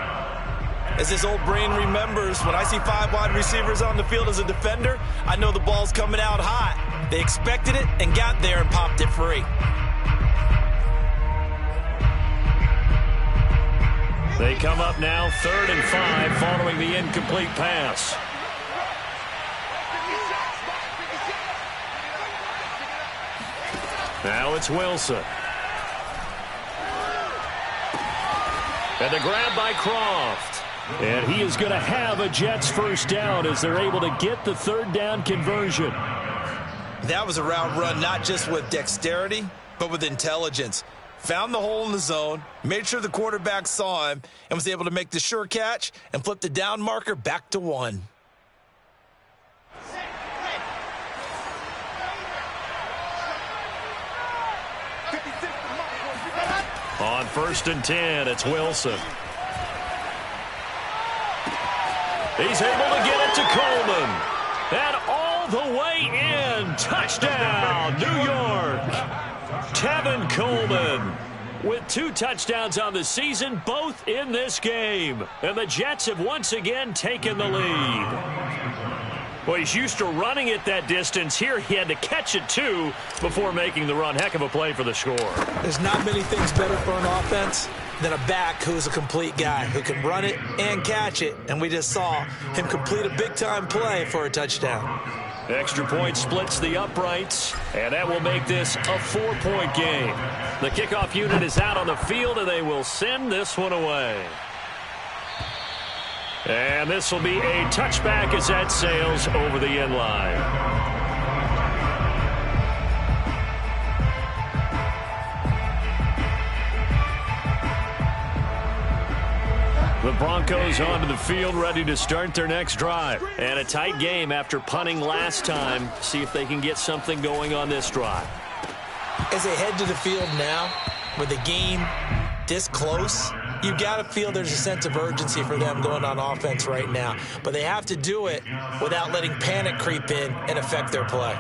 As this old brain remembers, when I see 5 wide receivers on the field as a defender, I know the ball's coming out hot. They expected it and got there and popped it free. They come up now 3rd and 5 following the incomplete pass. Now it's Wilson. And the grab by Croft. And he is going to have a Jets first down as they're able to get the 3rd down conversion. That was a route run not just with dexterity, but with intelligence. Found the hole in the zone, made sure the quarterback saw him, and was able to make the sure catch and flip the down marker back to 1. On 1st and 10, it's Wilson. He's able to get it to Coleman. And all the way in. Touchdown, New York. Tevin Coleman with 2 touchdowns on the season, both in this game. And the Jets have once again taken the lead. Well, he's used to running it that distance. Here he had to catch it, too, before making the run. Heck of a play for the score. There's not many things better for an offense than a back who's a complete guy, who can run it and catch it. And we just saw him complete a big-time play for a touchdown. Extra point splits the uprights, and that will make this a 4-point game. The kickoff unit is out on the field, and they will send this one away. And this will be a touchback as that sails over the end line. The Broncos onto the field, ready to start their next drive. And a tight game after punting last time. See if they can get something going on this drive. As they head to the field now, with the game this close, you've got to feel there's a sense of urgency for them going on offense right now. But they have to do it without letting panic creep in and affect their play.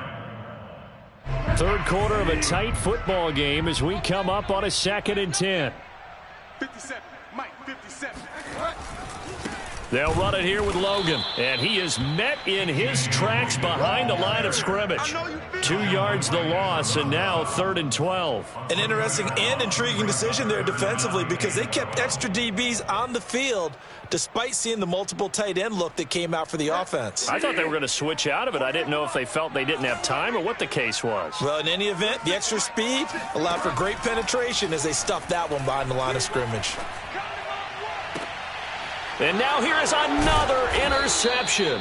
Third quarter of a tight football game as we come up on a 2nd and 10. 57, Mike, 57. They'll run it here with Logan, and he is met in his tracks behind the line of scrimmage. 2 yards the loss, and now 3rd and 12. An interesting and intriguing decision there defensively because they kept extra DBs on the field despite seeing the multiple tight end look that came out for the offense. I thought they were going to switch out of it. I didn't know if they felt they didn't have time or what the case was. Well, in any event, the extra speed allowed for great penetration as they stuffed that one behind the line of scrimmage. And now here is another interception.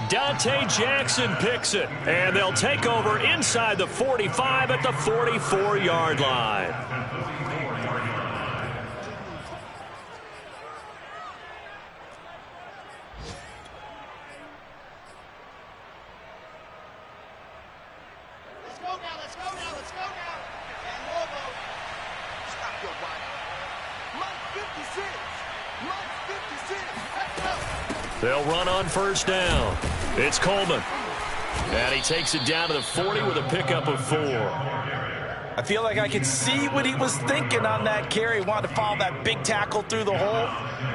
Dante Jackson picks it, and they'll take over inside the 45 at the 44-yard line. Let's go now, let's go now, let's go now. And Lobo, stop your body. Mike 56. Mike 56. Let's go. They'll run on 1st down. It's Coleman. And he takes it down to the 40 with a pickup of 4. I feel like I can see what he was thinking on that carry. Wanted to follow that big tackle through the hole.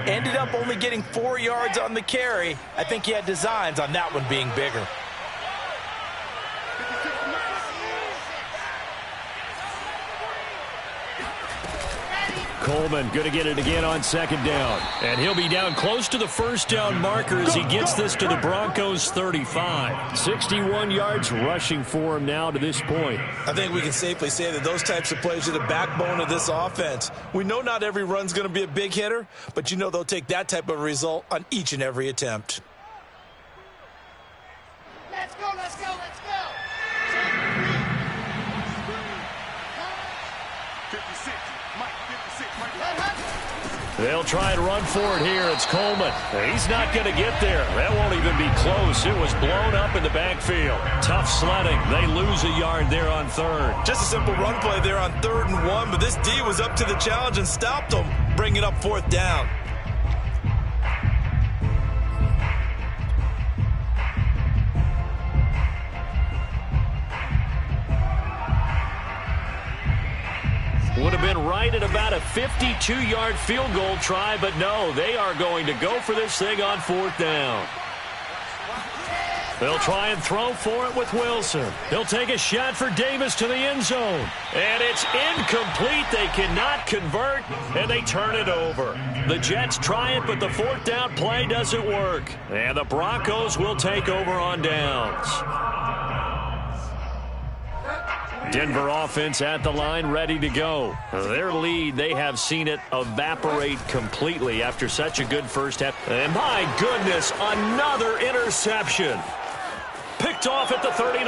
Ended up only getting 4 yards on the carry. I think he had designs on that one being bigger. Coleman going to get it again on 2nd down. And he'll be down close to the 1st down marker as he gets this to the Broncos 35. 61 yards rushing for him now to this point. I think we can safely say that those types of plays are the backbone of this offense. We know not every run's going to be a big hitter, but you know they'll take that type of result on each and every attempt. Let's go, let's go, let's go. 56, Mike 56, Mike. They'll try and run for it here. It's Coleman. He's not going to get there. That won't even be close. It was blown up in the backfield. Tough sledding. They lose a yard there on 3rd. Just a simple run play there on 3rd and 1, but this D was up to the challenge and stopped them, bringing up 4th down. Would have been right at about a 52-yard field goal try, but no, they are going to go for this thing on 4th down. They'll try and throw for it with Wilson. He'll take a shot for Davis to the end zone. And it's incomplete. They cannot convert, and they turn it over. The Jets try it, but the 4th down play doesn't work. And the Broncos will take over on downs. Denver offense at the line, ready to go. Their lead, they have seen it evaporate completely after such a good first half. And my goodness, another interception. Picked picked off at the 39.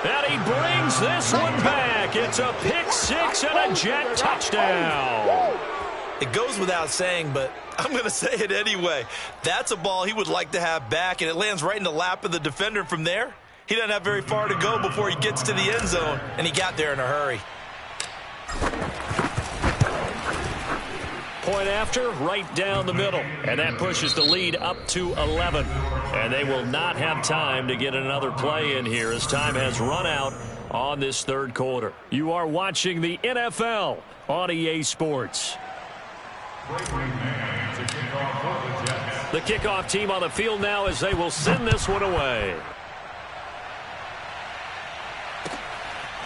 And he brings this one back. It's a pick six and a Jet touchdown. It goes without saying, but I'm going to say it anyway. That's a ball he would like to have back, and it lands right in the lap of the defender from there. He doesn't have very far to go before he gets to the end zone, and he got there in a hurry. Point after, right down the middle. And that pushes the lead up to 11. And they will not have time to get another play in here as time has run out on this third quarter. You are watching the NFL on EA Sports. The kickoff team on the field now as they will send this one away.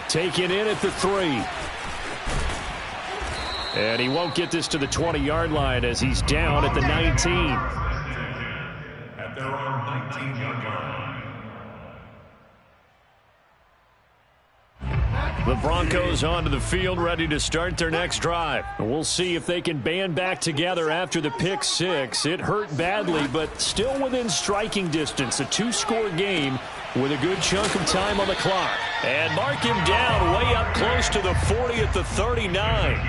Taken in at the 3. And he won't get this to the 20-yard line as he's down at the 19. At their own 19-yard line. The Broncos onto the field, ready to start their next drive. We'll see if they can band back together after the pick six. It hurt badly, but still within striking distance. A 2-score game with a good chunk of time on the clock. And mark him down way up close to the 40 at the 39.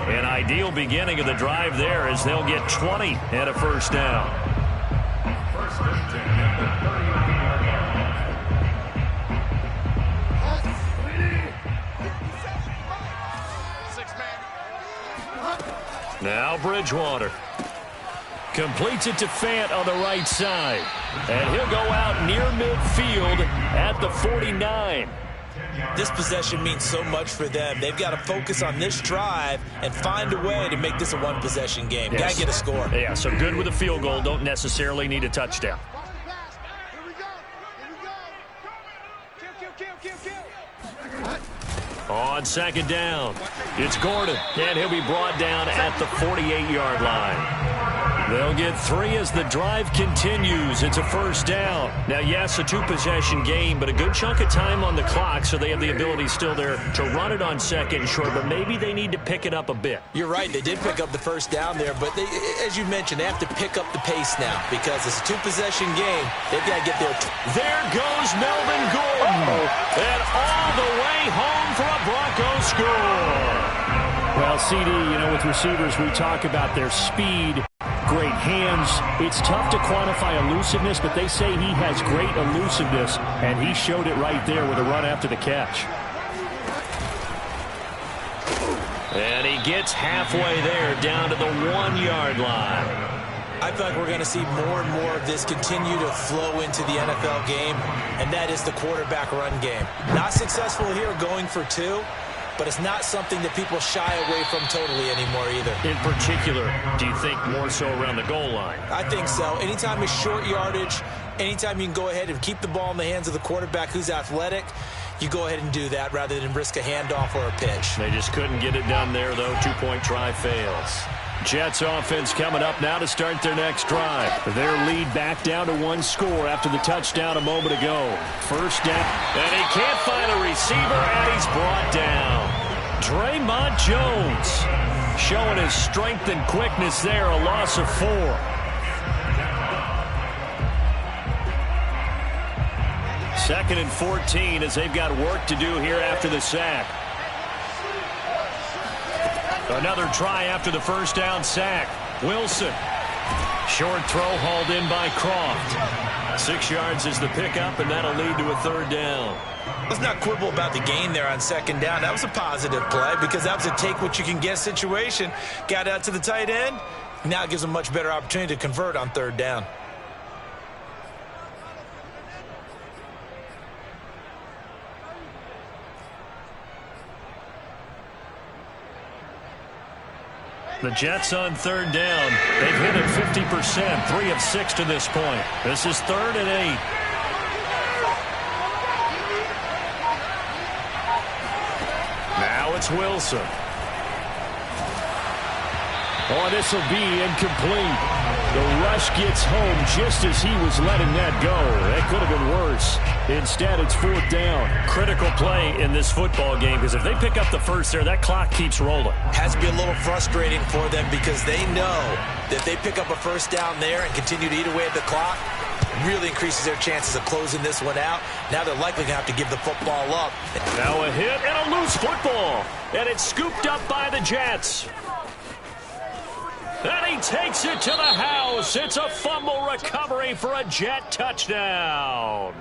An ideal beginning of the drive there as they'll get 20 and a first down. First and 10 at the 30-yard line. Now Bridgewater. Completes it to Fant on the right side. And he'll go out near midfield at the 49. This possession means so much for them. They've got to focus on this drive and find a way to make this a one-possession game. Yes. Got to get a score. Yeah, so good with a field goal. Don't necessarily need a touchdown. On second down, it's Gordon, and he'll be brought down at the 48-yard line. They'll get 3 as the drive continues. It's a first down. Now, yes, a 2-possession game, but a good chunk of time on the clock, so they have the ability still there to run it on second and short, but maybe they need to pick it up a bit. You're right. They did pick up the first down there, but as you mentioned, they have to pick up the pace now because it's a 2-possession game. They've got to get there. There goes Melvin Gordon, and all the way home for a Broncos score. Well, CD, with receivers, we talk about their speed, great hands. It's tough to quantify elusiveness, but they say he has great elusiveness, and he showed it right there with a run after the catch. And he gets halfway there, down to the 1-yard line. I feel like we're going to see more and more of this continue to flow into the NFL game, and that is the quarterback run game. Not successful here going for 2. But it's not something that people shy away from totally anymore either. In particular, do you think more so around the goal line? I think so. Anytime it's short yardage, anytime you can go ahead and keep the ball in the hands of the quarterback who's athletic, you go ahead and do that rather than risk a handoff or a pitch. They just couldn't get it done there, though. 2-point try fails. Jets offense coming up now to start their next drive. Their lead back down to 1 score after the touchdown a moment ago. First down. And he can't find a receiver, and he's brought down. Draymond Jones showing his strength and quickness there, a loss of 4. Second and 14 as they've got work to do here after the sack. Another try after the first down sack. Wilson. Short throw hauled in by Croft. 6 yards is the pickup, and that'll lead to a third down. Let's not quibble about the gain there on second down. That was a positive play because that was a take-what-you-can-get situation. Got out to the tight end. Now it gives them a much better opportunity to convert on third down. The Jets on third down. They've hit it 50%, 3 of 6 to this point. This is 3rd and 8. Now it's Wilson. Oh, this will be incomplete. The rush gets home just as he was letting that go. That could have been worse. Instead, it's 4th down. Critical play in this football game because if they pick up the first there, that clock keeps rolling. Has to be a little frustrating for them because they know that if they pick up a first down there and continue to eat away at the clock, Really increases their chances of closing this one out. Now they're likely going to have to give the football up. Now a hit and a loose football. And it's scooped up by the Jets. And he takes it to the house. It's a fumble recovery for a Jet touchdown.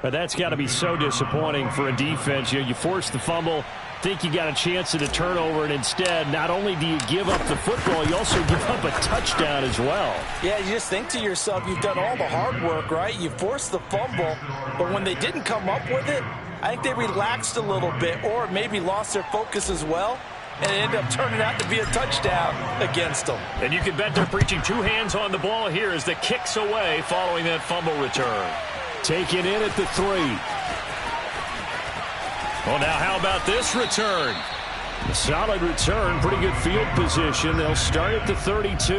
But that's got to be so disappointing for a defense. You force the fumble, think you got a chance at a turnover, and instead, not only do you give up the football, you also give up a touchdown as well. Yeah, you just think to yourself, you've done all the hard work, right? You forced the fumble, but when they didn't come up with it, I think they relaxed a little bit or maybe lost their focus as well, and it ended up turning out to be a touchdown against them. And you can bet they're preaching two hands on the ball here as the kick's away following that fumble return. Taken in at the 3. Well, now how about this return? A solid return, pretty good field position. They'll start at the 32.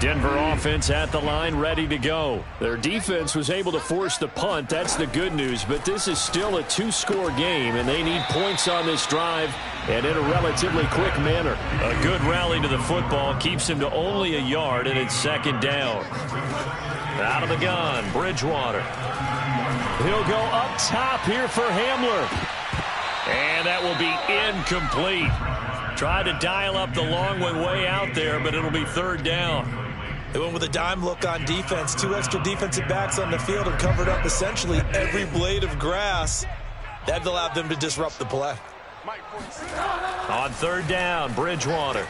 Denver offense at the line, ready to go. Their defense was able to force the punt. That's the good news. But this is still a 2-score game, and they need points on this drive and in a relatively quick manner. A good rally to the football keeps him to only a yard, and it's second down. Out of the gun, Bridgewater. He'll go up top here for Hamler. And that will be incomplete. Tried to dial up the long way out there, but it'll be third down. They went with a dime look on defense. 2 extra defensive backs on the field and covered up essentially every blade of grass. That allowed them to disrupt the play. On third down, Bridgewater.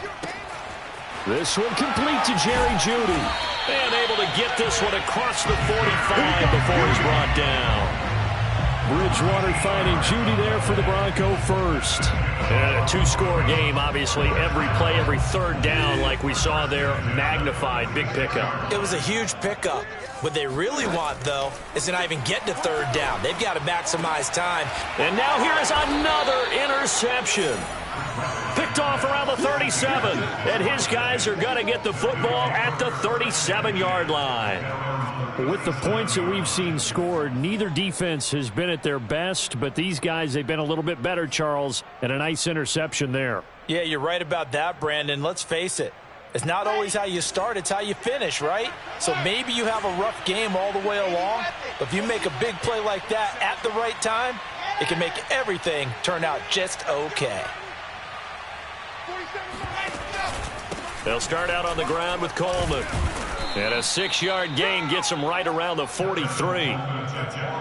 This one complete to Jerry Jeudy. And able to get this one across the 45 before he's brought down. Bridgewater finding Jeudy there for the Bronco first. And a 2-score game, obviously. Every play, every third down, like we saw there, magnified. Big pickup. It was a huge pickup. What they really want, though, is to not even get to third down. They've got to maximize time. And now here is another interception. Picked off around the 37. And his guys are going to get the football at the 37-yard line. With the points that we've seen scored, neither defense has been at their best, but these guys, they've been a little bit better, Charles, and a nice interception there. Yeah, you're right about that, Brandon. Let's face it. It's not always how you start, it's how you finish, right? So maybe you have a rough game all the way along, but if you make a big play like that at the right time, it can make everything turn out just okay. They'll start out on the ground with Coleman. And a 6-yard gain gets them right around the 43.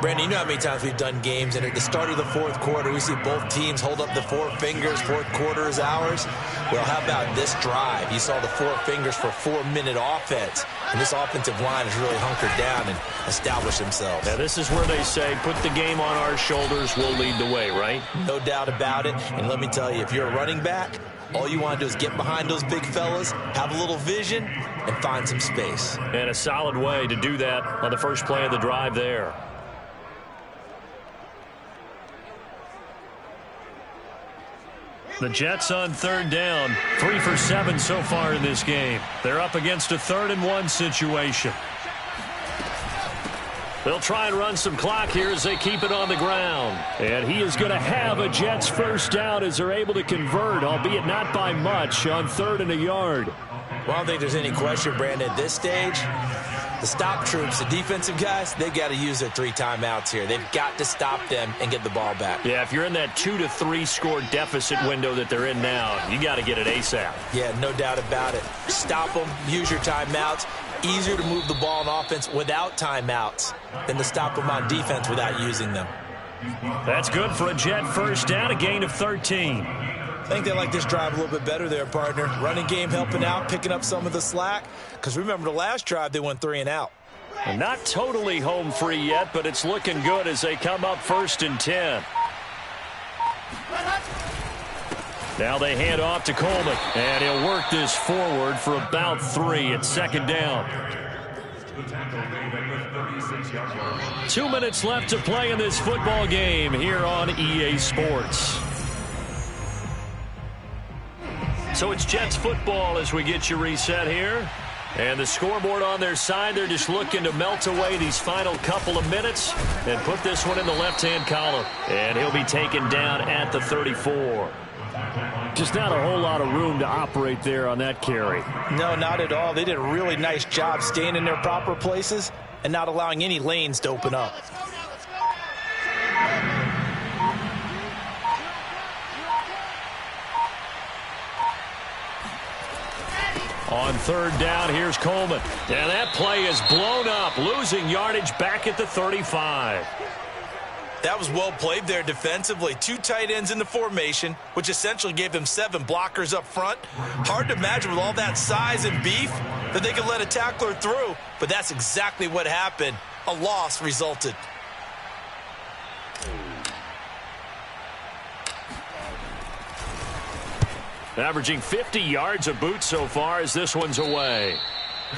Brandon, you know how many times we've done games, and at the start of the fourth quarter, we see both teams hold up the 4 fingers, fourth quarter is ours. Well, how about this drive? You saw the 4 fingers for 4-minute offense, and this offensive line has really hunkered down and established themselves. Now, this is where they say, put the game on our shoulders, we'll lead the way, right? No doubt about it, and let me tell you, if you're a running back, all you want to do is get behind those big fellas, have a little vision, and find some space. And a solid way to do that on the first play of the drive there. The Jets on third down, 3 for 7 so far in this game. They're up against a 3rd-and-1 situation. They'll try and run some clock here as they keep it on the ground. And he is going to have a Jets first down as they're able to convert, albeit not by much, on 3rd and a yard. Well, I don't think there's any question, Brandon, at this stage, the stop troops, the defensive guys, they got to use their 3 timeouts here. They've got to stop them and get the ball back. Yeah, if you're in that 2 to 3 score deficit window that they're in now, you got to get it ASAP. Yeah, no doubt about it. Stop them, use your timeouts. Easier to move the ball on offense without timeouts than to stop them on defense without using them. That's good for a Jet first down, a gain of 13. I think they like this drive a little bit better there, partner. Running game helping out, picking up some of the slack. Because remember, the last drive, they went 3 and out. And not totally home free yet, but it's looking good as they come up 1st and 10. Now they hand off to Coleman, and he'll work this forward for about 3 at 2nd down. 2 minutes left to play in this football game here on EA Sports. So it's Jets football as we get you reset here. And the scoreboard on their side, they're just looking to melt away these final couple of minutes and put this one in the left-hand column. And he'll be taken down at the 34. Just not a whole lot of room to operate there on that carry. No, not at all. They did a really nice job staying in their proper places and not allowing any lanes to open up. On third down, here's Coleman. And that play is blown up, losing yardage back at the 35. That was well played there defensively. 2 tight ends in the formation, which essentially gave them 7 blockers up front. Hard to imagine with all that size and beef that they could let a tackler through, but that's exactly what happened. A loss resulted. Averaging 50 yards a boot so far as this one's away.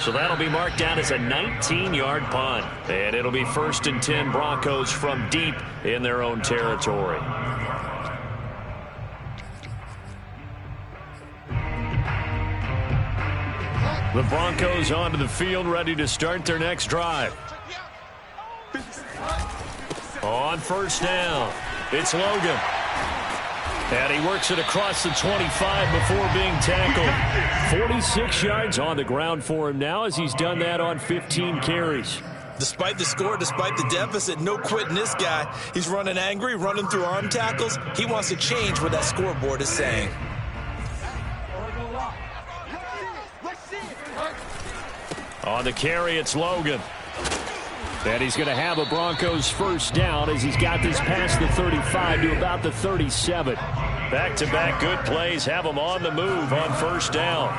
So that'll be marked down as a 19-yard punt. And it'll be 1st and 10 Broncos from deep in their own territory. The Broncos onto the field, ready to start their next drive. On first down, it's Logan. And he works it across the 25 before being tackled. 46 yards on the ground for him now as he's done that on 15 carries. Despite the score, despite the deficit, no quitting this guy. He's running angry, running through arm tackles. He wants to change what that scoreboard is saying. On the carry, it's Logan. And he's going to have a Broncos first down as he's got this past the 35 to about the 37. Back-to-back good plays have him on the move on first down.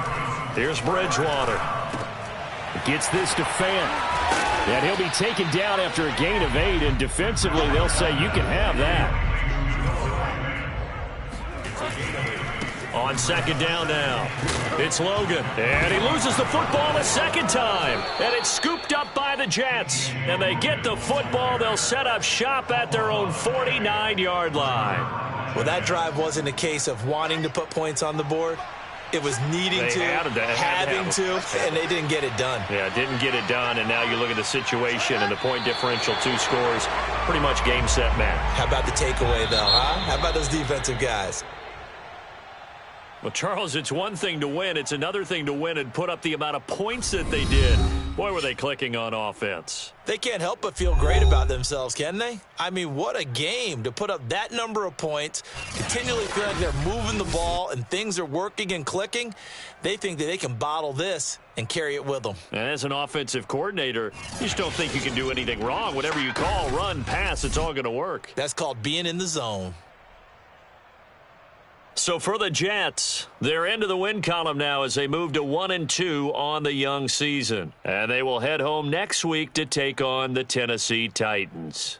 Here's Bridgewater. Gets this to Fant. And he'll be taken down after a gain of 8. And defensively, they'll say you can have that. On second down now, it's Logan. And he loses the football a second time. And it's scooped up by the Jets. And they get the football. They'll set up shop at their own 49-yard line. Well, that drive wasn't a case of wanting to put points on the board. It was needing having to, and they didn't get it done. Yeah, didn't get it done, and now you look at the situation and the point differential, 2 scores, pretty much game, set, match. How about the takeaway, though, huh? How about those defensive guys? Well, Charles, it's one thing to win. It's another thing to win and put up the amount of points that they did. Boy, were they clicking on offense. They can't help but feel great about themselves, can they? I mean, what a game to put up that number of points, continually feel like they're moving the ball and things are working and clicking. They think that they can bottle this and carry it with them. And as an offensive coordinator, you just don't think you can do anything wrong. Whatever you call, run, pass, it's all going to work. That's called being in the zone. So for the Jets, they're into the win column now as they move to 1-2 on the young season. And they will head home next week to take on the Tennessee Titans.